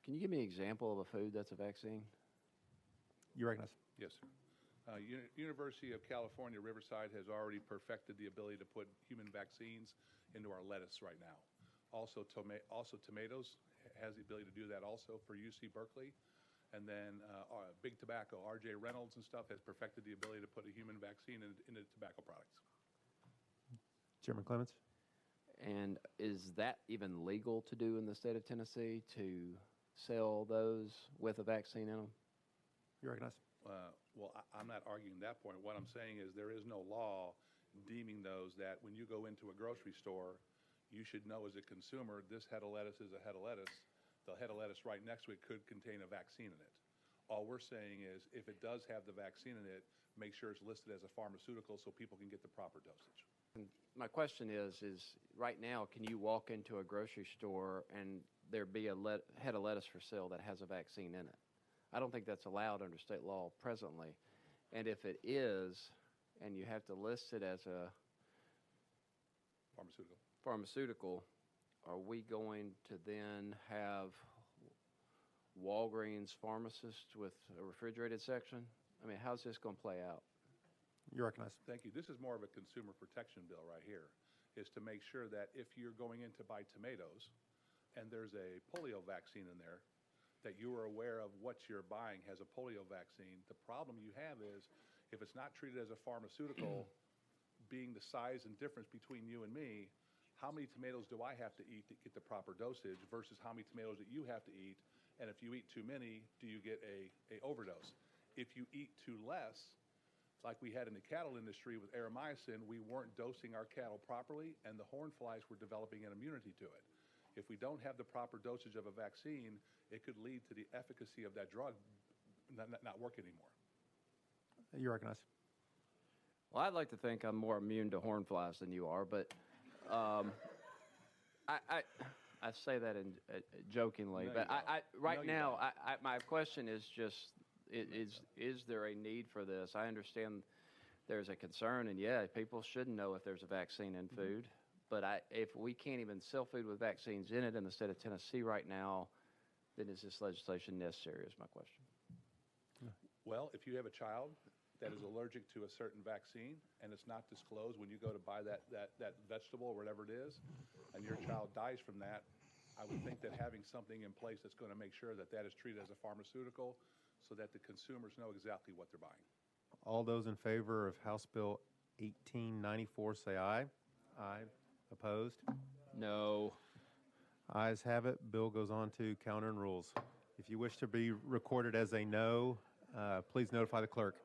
Can you give me an example of a food that's a vaccine? You recognize. Yes, sir. University of California, Riverside has already perfected the ability to put human vaccines into our lettuce right now. Also, tomatoes has the ability to do that also for UC Berkeley. And then Big Tobacco, R.J. Reynolds and stuff has perfected the ability to put a human vaccine into tobacco products. Chairman Clements. And is that even legal to do in the state of Tennessee, to sell those with a vaccine in them? You recognize. Well, I'm not arguing that point. What I'm saying is there is no law deeming those that when you go into a grocery store, you should know as a consumer, this head of lettuce is a head of lettuce. The head of lettuce right next to it could contain a vaccine in it. All we're saying is if it does have the vaccine in it, make sure it's listed as a pharmaceutical so people can get the proper dosage. My question is right now, can you walk into a grocery store and there be a head of lettuce for sale that has a vaccine in it? I don't think that's allowed under state law presently. And if it is, and you have to list it as a pharmaceutical, are we going to then have Walgreens pharmacists with a refrigerated section? I mean, how's this going to play out? You recognize. Thank you. This is more of a consumer protection bill right here, is to make sure that if you're going in to buy tomatoes and there's a polio vaccine in there, that you are aware of what you're buying has a polio vaccine. The problem you have is if it's not treated as a pharmaceutical, being the size and difference between you and me, how many tomatoes do I have to eat to get the proper dosage versus how many tomatoes that you have to eat? And if you eat too many, do you get a overdose? If you eat too less, like we had in the cattle industry with Aeromycin, we weren't dosing our cattle properly, and the horn flies were developing an immunity to it. If we don't have the proper dosage of a vaccine, it could lead to the efficacy of that drug not work anymore. You recognize. Well, I'd like to think I'm more immune to horn flies than you are, but I say that jokingly. No, but right now, my question is just, is there a need for this? I understand there's a concern, and yeah, people should know if there's a vaccine in food. But if we can't even sell food with vaccines in it in the state of Tennessee right now, then is this legislation necessary, is my question. Well, if you have a child that is allergic to a certain vaccine and it's not disclosed when you go to buy that vegetable or whatever it is, and your child dies from that, I would think that having something in place that's going to make sure that that is treated as a pharmaceutical so that the consumers know exactly what they're buying. All those in favor of House Bill 1894 say aye. Aye. Opposed? No. Ayes have it. Bill goes on to Calendar and Rules. If you wish to be recorded as a no, please notify the clerk.